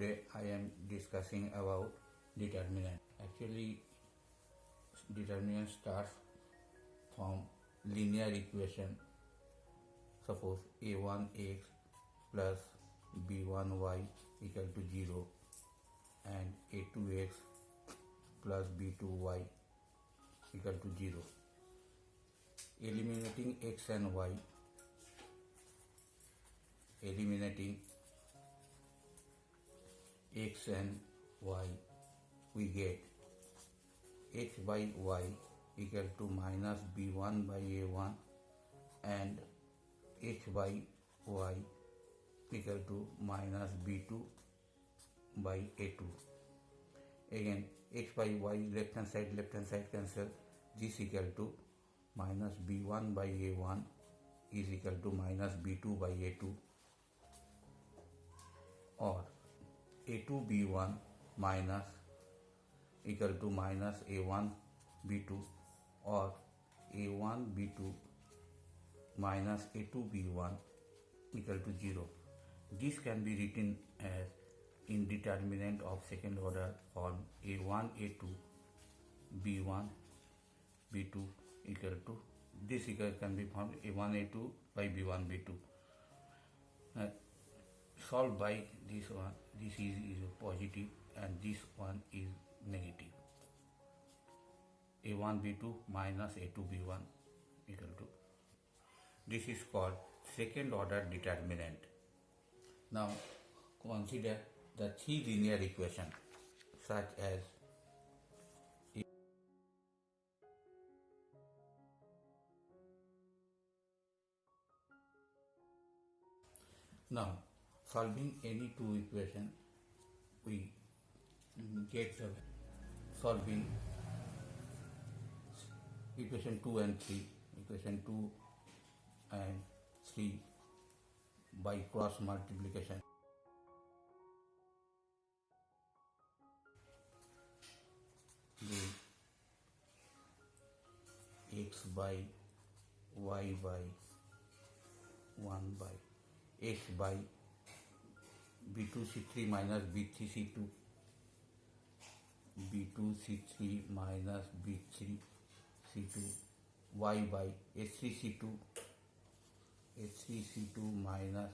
Today I am discussing about determinant. Actually, determinant starts from linear equation. Suppose a1x plus b1y equal to 0 and a2x plus b2y equal to 0. Eliminating x and y, we get h by y equal to minus b1 by a1 and h by y equal to minus b2 by a2. Again, h by y left hand side cancel. This equal to minus b1 by a1 is equal to minus b2 by a2, or a2 b1 minus equal to minus a1 b2, or a1 b2 minus a2 b1 equal to 0. This can be written as indeterminate of second order form a1 a2 b1 b2 equal to, this equal can be found a1 a2 by b1 b2. Solved by this one, this is positive and this one is negative. a1 b2 minus a2 b1 equal to, this is called second order determinant. Now consider the three linear equations such as now solving any two equations, we get the solving equation 2 and 3, equation 2 and 3 by cross multiplication. The x by y by 1 by x by b2c3 minus b3c2, b2c3 minus b3c2, y by h3c2, h3c2 minus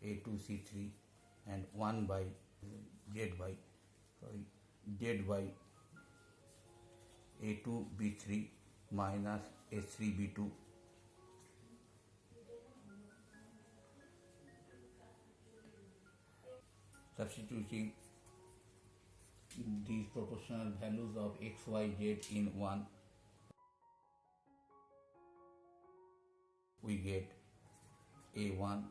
a2c3, and 1 by z by a2 b3 minus h3 b2. Substituting these proportional values of x, y, z in 1, we get a1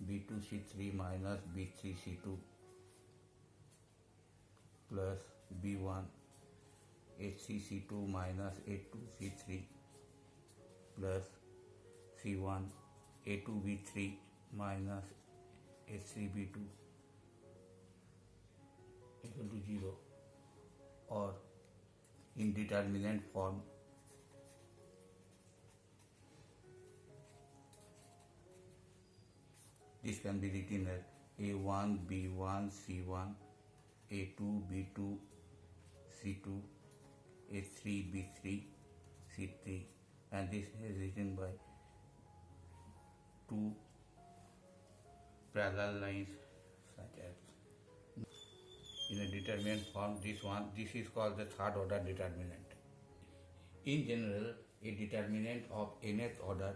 b2c3 minus b3c2 plus b1 h3c2 minus a2c3 plus c1 a2b3 minus h3b2 equal to 0, or indeterminate form this can be written as a1 b1 c1 a2 b2 c2 h3 b3 c3, and this is written by two parallel lines such as in a determinant form. This is called the third order determinant. In general, a determinant of nth order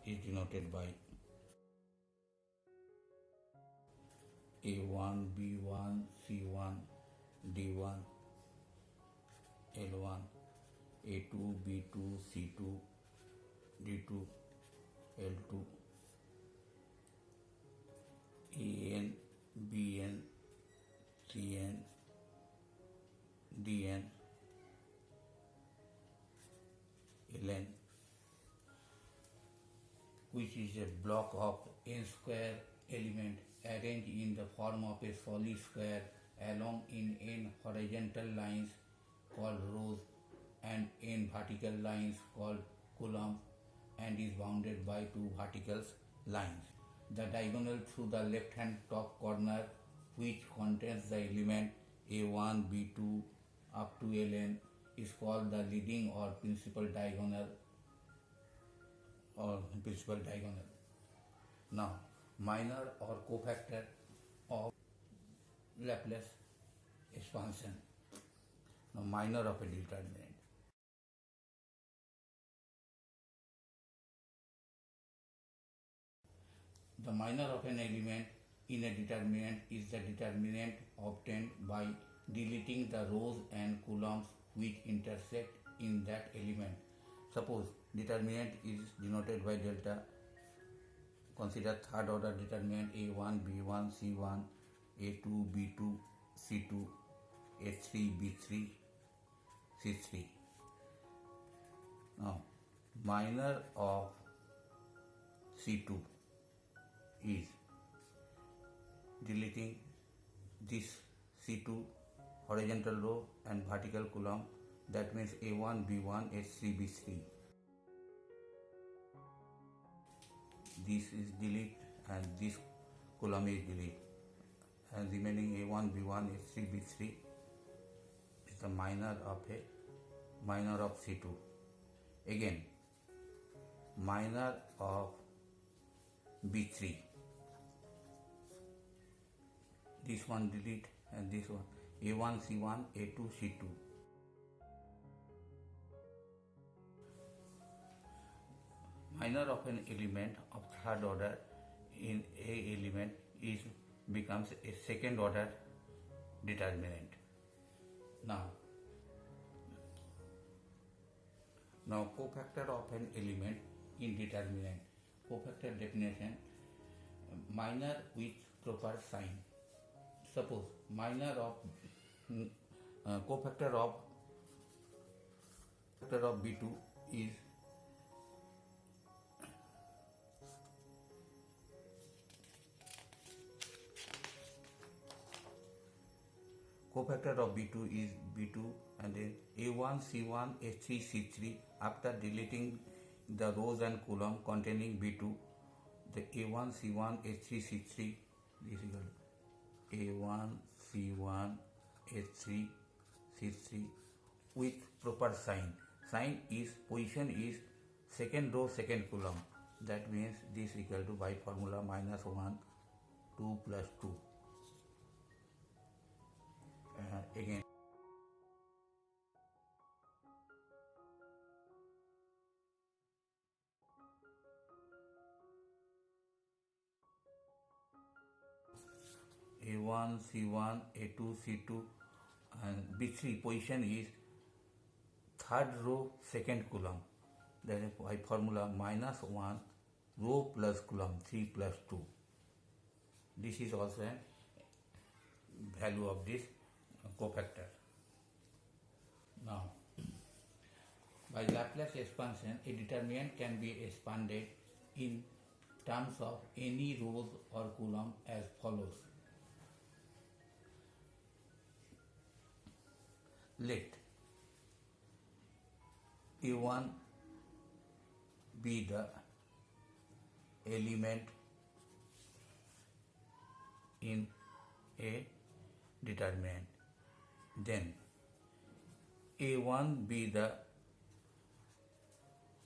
is denoted by a1 b1 c1 d1 l1 a2 b2 c2 d2 l2 an bn cn dn ln, which is a block of n square element arranged in the form of a solid square along in n horizontal lines called rows and n vertical lines called column and is bounded by two vertical lines. The diagonal through the left hand top corner, which contains the element A1, B2 up to Ln, is called the leading or principal diagonal. Now, minor or cofactor of Laplace expansion. Now, minor of a determinant. The minor of an element in a determinant is the determinant obtained by deleting the rows and columns which intersect in that element. Suppose determinant is denoted by delta. Consider third order determinant A1, B1, C1, A2, B2, C2, A3, B3, C3. Now, minor of C2 is deleting this C2 horizontal row and vertical column, that means A1, B1, A3, B3. This is delete and this column is delete, and remaining A1, B1, A3, B3 is the minor of C2. Again, minor of B3. This one delete and this one A1, C1, A2, C2. Minor of an element of third order in a element becomes a second order determinant. Now cofactor of an element in determinant. Cofactor definition: minor with proper sign. Suppose minor of cofactor of B2 is B2 and then A1, C1, A3, C3. After deleting the rows and column containing B2, the A1, C1, A3, C3, this is A1, C1, A3, C3 with proper sign. Sign is position is second row, second column. That means this equal to by formula -1, 2 plus 2. Again. A1, C1, A2, C2 and B3 position is third row, second column. That is by formula -1 row plus column, 3 plus 2. This is also a value of this cofactor. Now, by Laplace expansion, a determinant can be expanded in terms of any rows or column as follows. Let A1 be the element in a determinant. Then A1 be the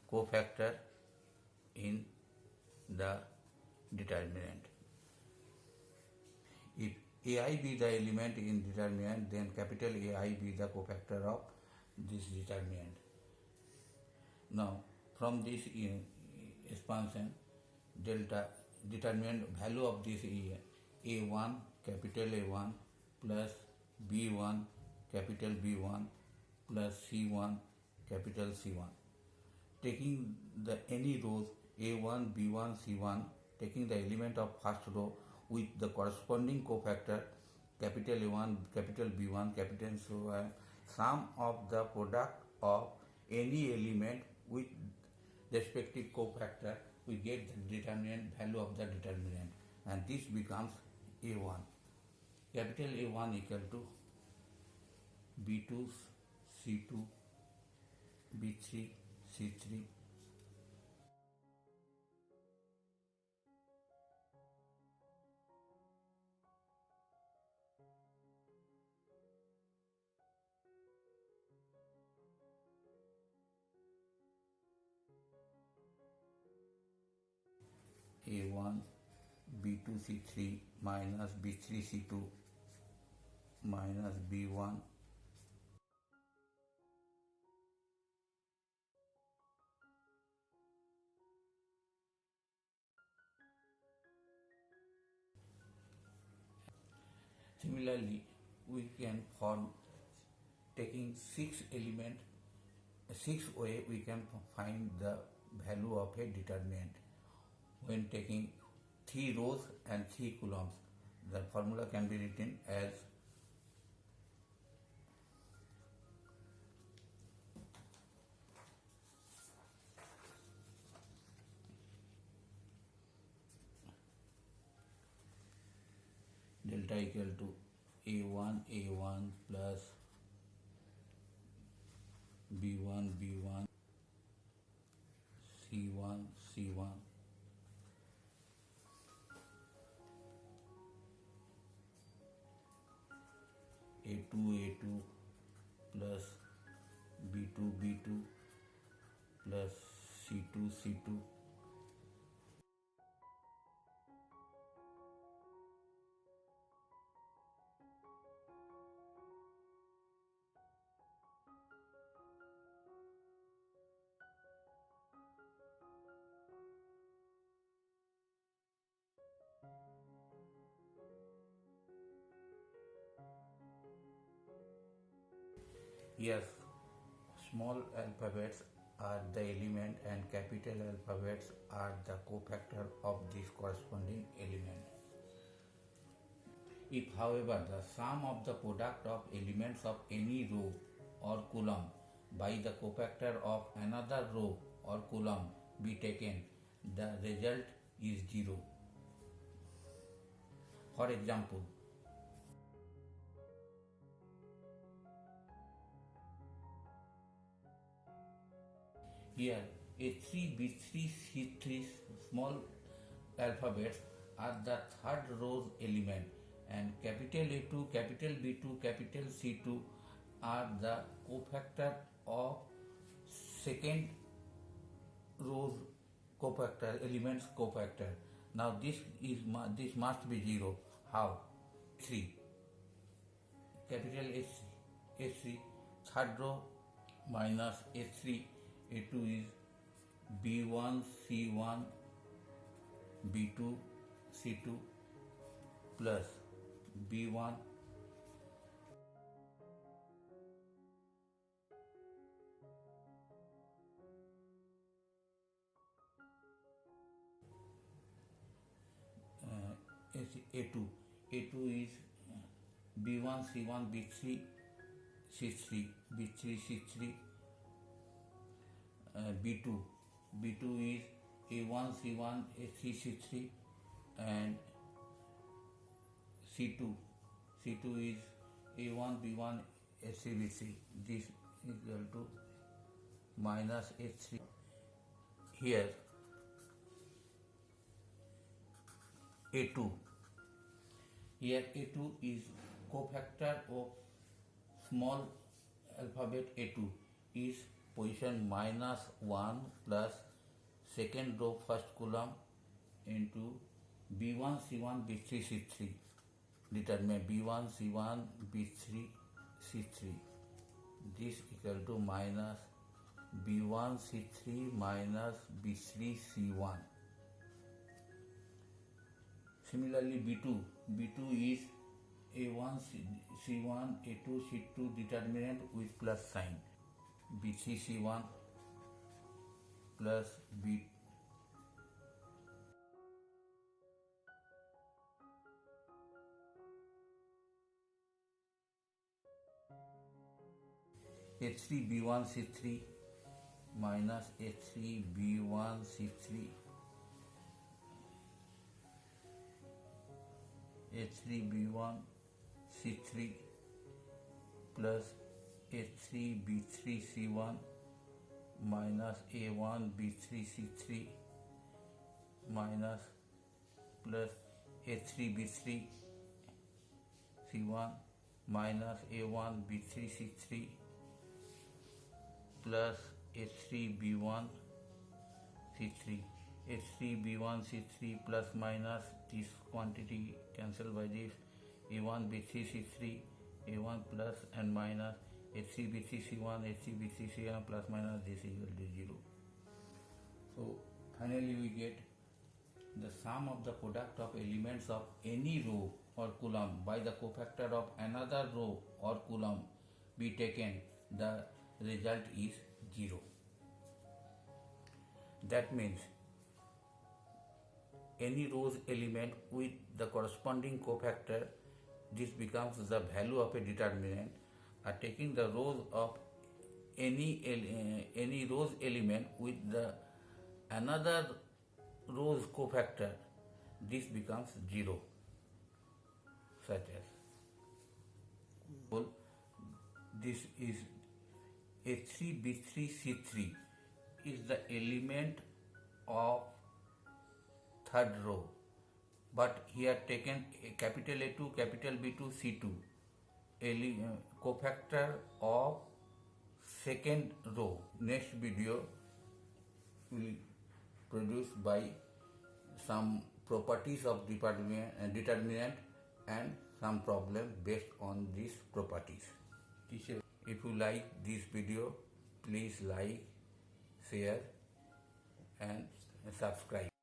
cofactor in the determinant. If AI be the element in determinant, then capital AI be the cofactor of this determinant. Now, from this expansion, delta determinant value of this A1 capital A1 plus B1 capital B1 plus C1 capital C1. Taking the any rows A1, B1, C1, taking the element of first row with the corresponding cofactor capital A1, capital B1, capital C1, sum of the product of any element with respective cofactor, we get the determinant value of the determinant, and this becomes A1. Capital A1 equal to B2, C2, B3, C3, A1 B2 C3 minus B3 C2 minus B1 Similarly, we can form taking 6 way we can find the value of a determinant when taking 3 rows and 3 columns. The formula can be written as delta equal to A1 plus B1 C1 A2 plus B2 plus C2 Yes, small alphabets are the element and capital alphabets are the cofactor of this corresponding element. If, however, the sum of the product of elements of any row or column by the cofactor of another row or column be taken, the result is 0. For example, here A3, B3, C3 small alphabets are the third row's element and capital A2, capital B2, capital C2 are the cofactor of second row's elements cofactor. Now this must be 0. How? 3. Capital A3 third row minus A3 A2 is B1 C1 B2 C2 plus B1 A2 is B1 C1 B3 C3 B3 C3 B2 is A1 C1 A3 C3 and C2 is A1 B1 A3 B3. This is equal to minus A3. Here A2 is cofactor of small alphabet A2 is position -1 plus second row first column into B1 C1 B3 C3. Determine B1 C1 B3 C3. This equal to minus B1 C3 minus B3 C1. Similarly, B2 is A1 C1 A2 C2 determinant with plus sign. B3 C1 plus B A3 B1 C3 minus A3 B1 C3 A3 B1 C3 plus A3 B3 C1 minus A1 B3 C3 minus plus A3 B3 C1 minus A1 B3 C3 plus A3 B1 C3. H3 B1 C3 plus minus this quantity cancel by this A1 B3 C3 A1 plus and minus H3 B3 C1 H3 B3 C1 plus minus this is equal to 0. So finally we get the sum of the product of elements of any row or column by the cofactor of another row or column be taken, the result is 0. That means any row's element with the corresponding cofactor, this becomes the value of a determinant. Taking the rows of any row's element with the another row's cofactor, this becomes 0, such as this is H3 B3 C3 is the element of third row, but here taken a capital A2 capital B2 C2 cofactor of second row. Next video will produce by some properties of determinant and some problem based on these properties. If you like this video, please like, share and subscribe.